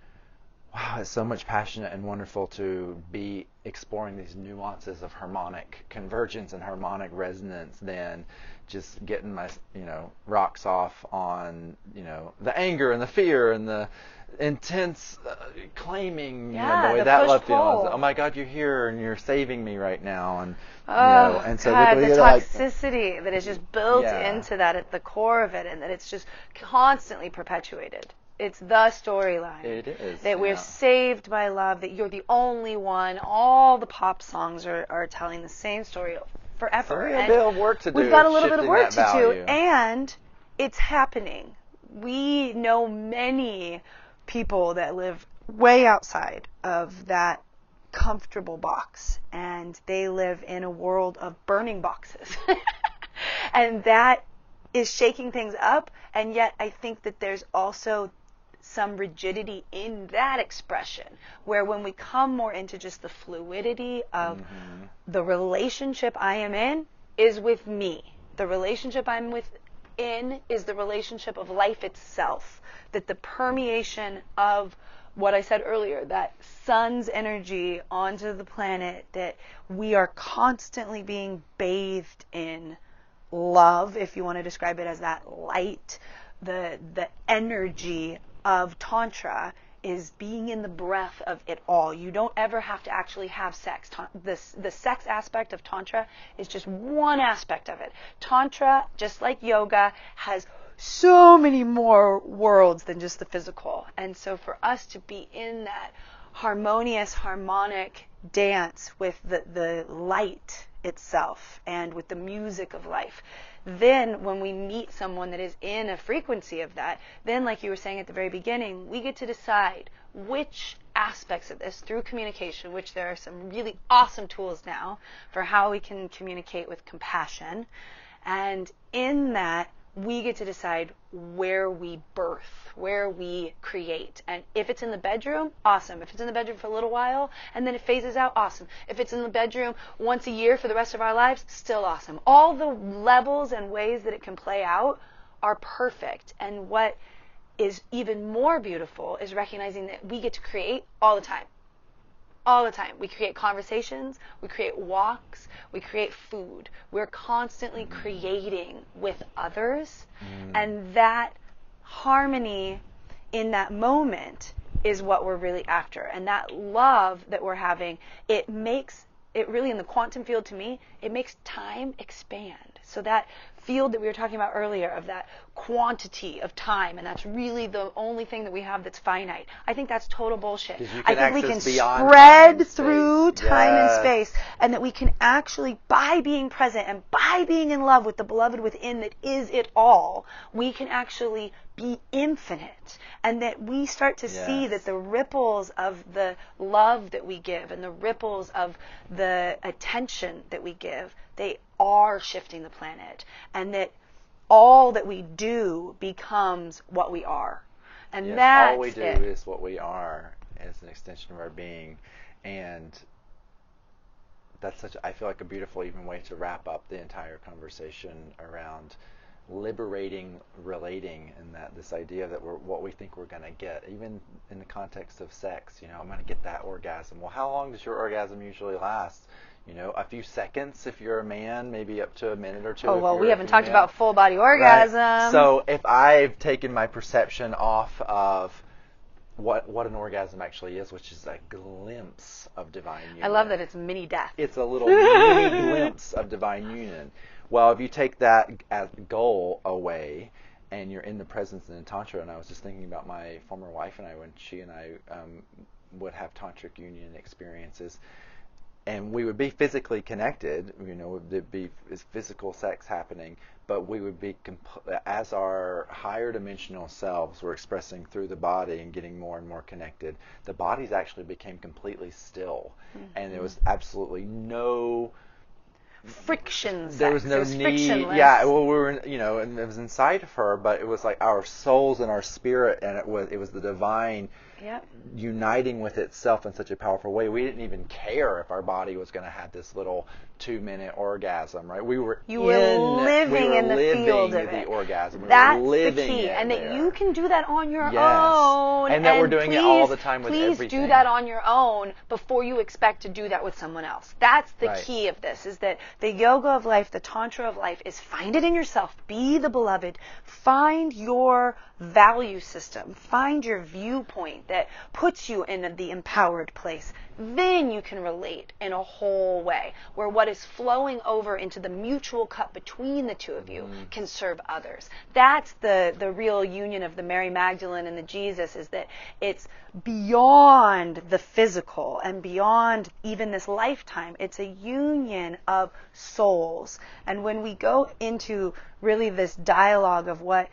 wow, it's so much passionate and wonderful to be exploring these nuances of harmonic convergence and harmonic resonance than just getting my, rocks off on, the anger and the fear and the intense claiming, the way that love feels. Oh my God, you're here and you're saving me right now. And, and so God, the like, toxicity that is just built into that at the core of it, and that it's just constantly perpetuated. It's the storyline. It is. That we're saved by love, that you're the only one. All the pop songs are telling the same story forever. So we have a bit of work to do. We've got a little bit of work to value. do, and it's happening. We know many people that live way outside of that comfortable box, and they live in a world of burning boxes. And that is shaking things up, and yet I think that there's also some rigidity in that expression, where when we come more into just the fluidity of the relationship I am in is with me. The relationship I'm in is the relationship of life itself. That the permeation of what I said earlier, that sun's energy onto the planet, that we are constantly being bathed in love, if you want to describe it as that light, the energy of Tantra is being in the breath of it all. You don't ever have to actually have sex. The sex aspect of Tantra is just one aspect of it. Tantra, just like yoga, has so many more worlds than just the physical. And so for us to be in that harmonious, harmonic dance with the light itself and with the music of life, then when we meet someone that is in a frequency of that, then like you were saying at the very beginning, we get to decide which aspects of this through communication, which there are some really awesome tools now for how we can communicate with compassion. And in that, we get to decide where we birth, where we create. And if it's in the bedroom, awesome. If it's in the bedroom for a little while and then it phases out, awesome. If it's in the bedroom once a year for the rest of our lives, still awesome. All the levels and ways that it can play out are perfect. And what is even more beautiful is recognizing that we get to create all the time. All the time. We create conversations, we create walks, we create food. We're constantly creating with others. And that harmony in that moment is what we're really after. And that love that we're having, it makes it really, in the quantum field, to me, it makes time expand. So that field that we were talking about earlier of that quantity of time, and that's really the only thing that we have that's finite. I think that's total bullshit. I think we can spread through time and space, and that we can actually, by being present and by being in love with the beloved within that is it all, we can actually be infinite. And that we start to see that the ripples of the love that we give and the ripples of the attention that we give, they are shifting the planet. And that all that we do becomes what we are. And that's all we do is what we are as an extension of our being. And that's I feel like a beautiful even way to wrap up the entire conversation around liberating relating, and that this idea that we're what we think we're going to get, even in the context of sex. I'm going to get that orgasm. Well, how long does your orgasm usually last? A few seconds if you're a man, maybe up to a minute or two. Oh, well, we haven't talked about full body orgasm. Right. So if I've taken my perception off of what an orgasm actually is, which is a glimpse of divine union. I love that it's mini death. It's a little mini glimpse of divine union. Well, if you take that as goal away and you're in the presence and in Tantra, and I was just thinking about my former wife and I, when she and I would have tantric union experiences, and we would be physically connected, there'd be physical sex happening, but we would be, as our higher dimensional selves were expressing through the body and getting more and more connected, the bodies actually became completely still. Mm-hmm. And there was absolutely no friction. There was no need. Frictionless. Yeah, well, we were, and it was inside of her, but it was like our souls and our spirit, and it was the divine uniting with itself in such a powerful way. We didn't even care if our body was going to have this little 2-minute orgasm, right? We were living in the field of the orgasm. That's the key, and that you can do that on your own, and that we're doing it all the time with everything. Please do that on your own before you expect to do that with someone else. That's the key of this, is that the yoga of life, the tantra of life, is find it in yourself. Be the beloved. Find your value system. Find your viewpoint that puts you in the empowered place. Then you can relate in a whole way, where what is flowing over into the mutual cup between the two of you can serve others. That's the real union of the Mary Magdalene and the Jesus, is that it's beyond the physical and beyond even this lifetime. It's a union of souls. And when we go into really this dialogue of what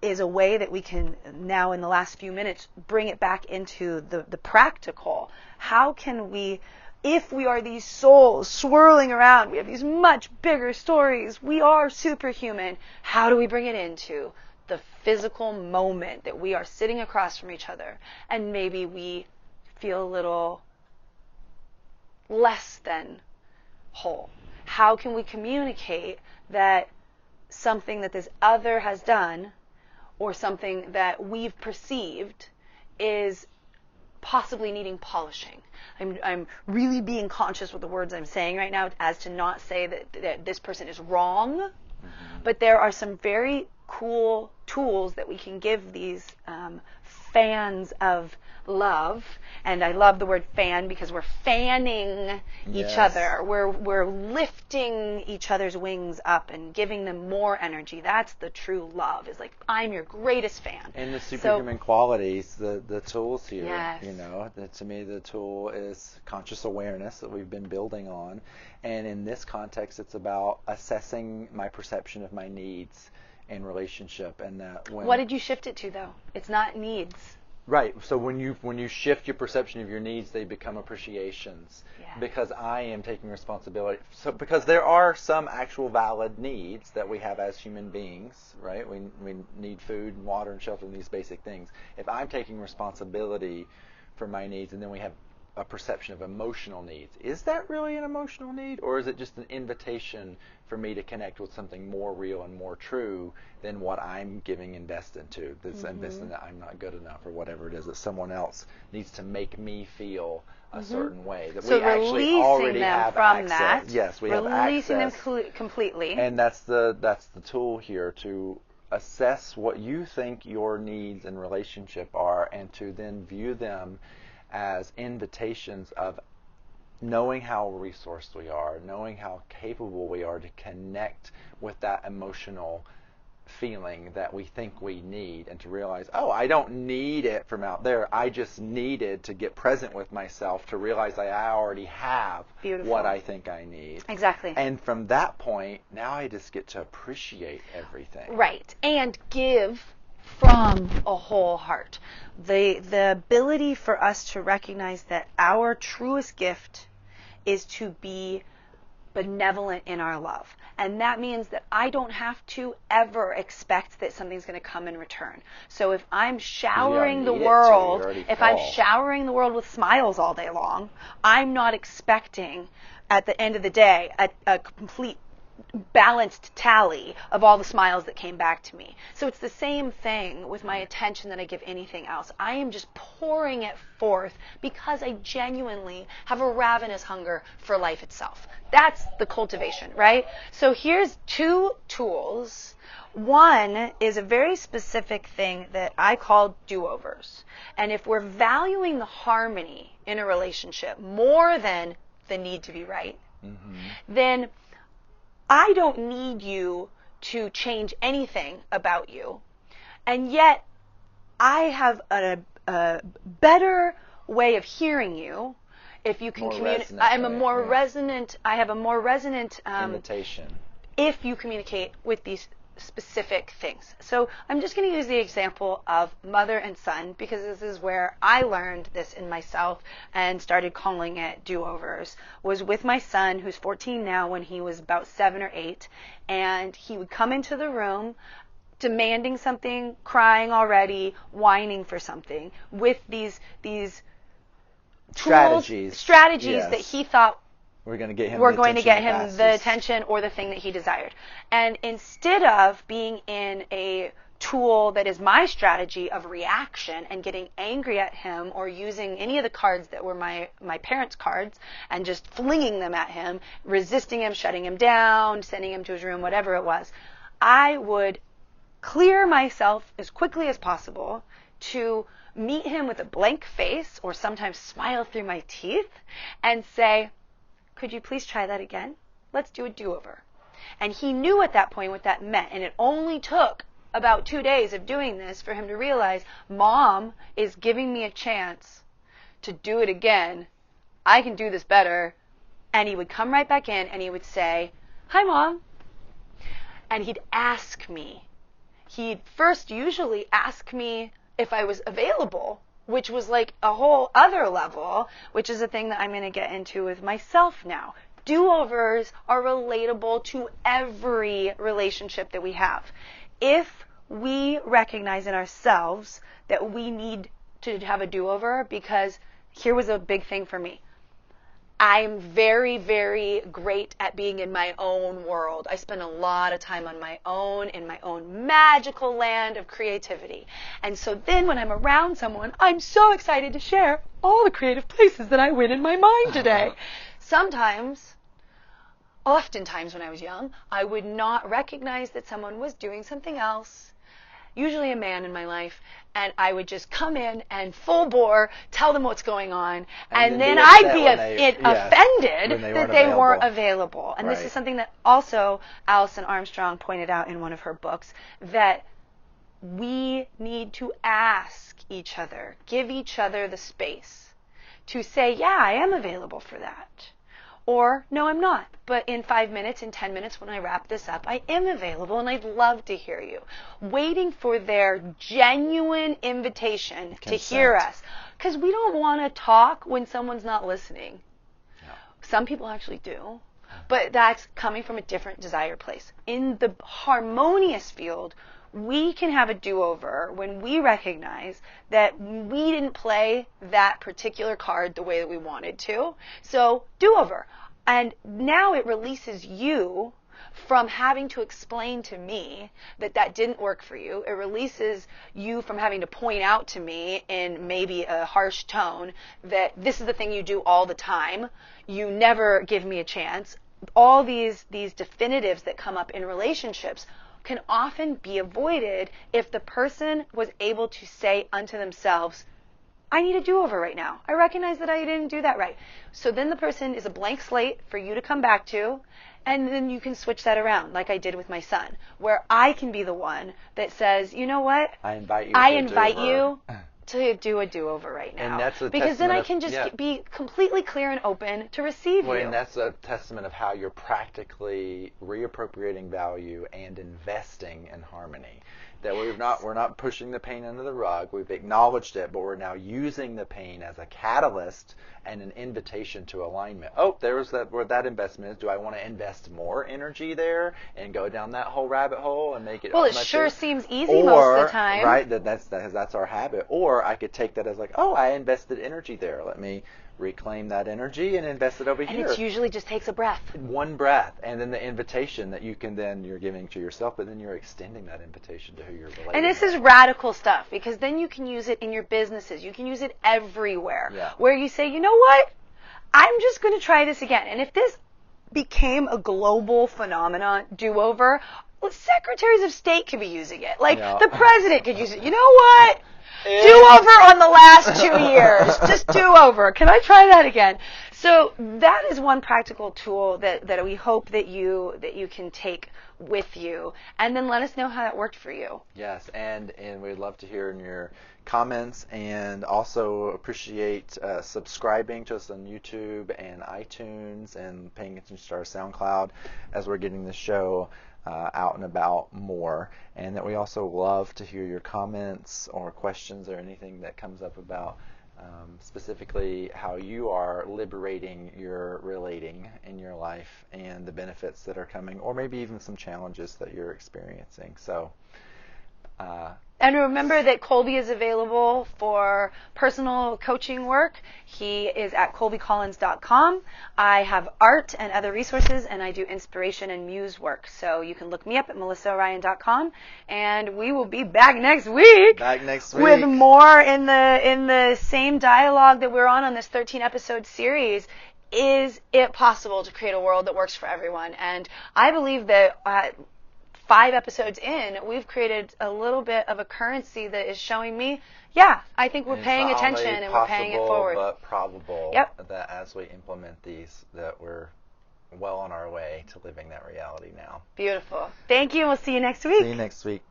is a way that we can now, in the last few minutes, bring it back into the practical. How can we, if we are these souls swirling around, we have these much bigger stories, we are superhuman, how do we bring it into the physical moment that we are sitting across from each other, and maybe we feel a little less than whole? How can we communicate that something that this other has done, or something that we've perceived, is possibly needing polishing? I'm really being conscious with the words I'm saying right now, as to not say that this person is wrong, but there are some very cool tools that we can give these fans of love. And I love the word fan, because we're fanning each other. We're lifting each other's wings up and giving them more energy. That's the true love, is like, I'm your greatest fan. And the superhuman qualities, the tools here, yes. To me the tool is conscious awareness that we've been building on. And in this context, it's about assessing my perception of my needs in relationship. And that what did you shift it to, though? It's not needs. Right. So when you shift your perception of your needs, they become appreciations. Yeah. Because I am taking responsibility. So because there are some actual valid needs that we have as human beings, right? We need food and water and shelter and these basic things. If I'm taking responsibility for my needs, and then we have a perception of emotional needs, is that really an emotional need, or is it just an invitation for me to connect with something more real and more true than what I'm giving and destined to? This and this, and that I'm not good enough, or whatever it is that someone else needs to make me feel a certain way that So we actually already them have from access. that, Yes, we have releasing access. them completely. And that's the tool here, to assess what you think your needs in relationship are, and to then view them as invitations of knowing how resourced we are, knowing how capable we are to connect with that emotional feeling that we think we need, and to realize, oh, I don't need it from out there. I just needed to get present with myself to realize I already have Beautiful. what I think I need. Exactly. And from that point, now I just get to appreciate everything. Right. And give from a whole heart. The ability for us to recognize that our truest gift is to be benevolent in our love. And that means that I don't have to ever expect that something's going to come in return. So if I'm showering the world, with smiles all day long, I'm not expecting at the end of the day a complete balanced tally of all the smiles that came back to me. So it's the same thing with my attention that I give anything else. I am just pouring it forth because I genuinely have a ravenous hunger for life itself. That's the cultivation, right? So here's two tools. One is a very specific thing that I call do-overs. And if we're valuing the harmony in a relationship more than the need to be right, then I don't need you to change anything about you. And yet, I have a better way of hearing you if you can communicate. I have a more resonant invitation if you communicate with these specific things. So I'm just going to use the example of mother and son, because this is where I learned this in myself and started calling it do-overs. Was with my son, who's 14 now, when he was about 7 or 8, and he would come into the room demanding something, crying already, whining for something, with these strategies yes. that he thought we're going to get him the attention or the thing that he desired. And instead of being in a tool that is my strategy of reaction and getting angry at him, or using any of the cards that were my parents' cards and just flinging them at him, resisting him, shutting him down, sending him to his room, whatever it was, I would clear myself as quickly as possible to meet him with a blank face, or sometimes smile through my teeth and say, could you please try that again? Let's do a do-over. And he knew at that point what that meant. And it only took about 2 days of doing this for him to realize, Mom is giving me a chance to do it again. I can do this better. And he would come right back in and he would say, hi, Mom. And he'd ask me. He'd first usually ask me if I was available, which was like a whole other level, which is a thing that I'm going to get into with myself now. Do-overs are relatable to every relationship that we have. If we recognize in ourselves that we need to have a do-over, because here was a big thing for me. I'm very, very great at being in my own world. I spend a lot of time on my own, in my own magical land of creativity. And so then when I'm around someone, I'm so excited to share all the creative places that I went in my mind today. Oftentimes when I was young, I would not recognize that someone was doing something else, usually a man in my life, and I would just come in and full bore tell them what's going on, and then I'd be offended that they weren't available. And this is something that also Alison Armstrong pointed out in one of her books, that we need to ask each other, give each other the space to say, yeah, I am available for that. Or, no, I'm not. But in 5 minutes, in 10 minutes, when I wrap this up, I am available and I'd love to hear you. Waiting for their genuine invitation to hear us. Because we don't want to talk when someone's not listening. No. Some people actually do. But that's coming from a different desire place. In the harmonious field, we can have a do-over when we recognize that we didn't play that particular card the way that we wanted to. So, do-over. And now it releases you from having to explain to me that that didn't work for you. It releases you from having to point out to me in maybe a harsh tone that this is the thing you do all the time. You never give me a chance. All these definitives that come up in relationships can often be avoided if the person was able to say unto themselves, I need a do-over right now. I recognize that I didn't do that right. So then the person is a blank slate for you to come back to, and then you can switch that around like I did with my son, where I can be the one that says, you know what? I invite you to do a do-over right now. And that's a because then I can testament just be completely clear and open to receive you. And that's a testament of how you're practically reappropriating value and investing in harmony. That we're not pushing the pain under the rug. We've acknowledged it, but we're now using the pain as a catalyst and an invitation to alignment. Oh, there's where that investment is. Do I want to invest more energy there and go down that whole rabbit hole and make it? Well, it sure seems easy most of the time, right? That's our habit. Or I could take that as like, oh, I invested energy there. Let me reclaim that energy and invest it over here. And it usually just takes a breath. One breath, and then the invitation that you're giving to yourself, but then you're extending that invitation to who you're relating. And this is radical stuff, because then you can use it in your businesses. You can use it everywhere. Yeah. Where you say, you know what? I'm just going to try this again. And if this became a global phenomenon, do-over, well, secretaries of state could be using it. Like, the president could use it. You know what? Do-over on the last 2 years. Just do-over. Can I try that again? So that is one practical tool that we hope that you can take with you, and then let us know how that worked for you. Yes, and we'd love to hear in your comments, and also appreciate subscribing to us on YouTube and iTunes, and paying attention to our SoundCloud as we're getting the show out and about more. And that we also love to hear your comments or questions or anything that comes up about specifically how you are liberating your relating in your life and the benefits that are coming, or maybe even some challenges that you're experiencing. So and remember that Colby is available for personal coaching work. He is at colbycollins.com. I have art and other resources, and I do inspiration and muse work. So you can look me up at melissaorion.com, and we will be back next week. With more in the same dialogue that we're on this 13-episode series. Is it possible to create a world that works for everyone? And I believe that 5 episodes in, we've created a little bit of a currency that is showing me, I think we're paying attention and we're paying it forward. But probable that as we implement these, that we're well on our way to living that reality now. Beautiful. Thank you. We'll see you next week. See you next week.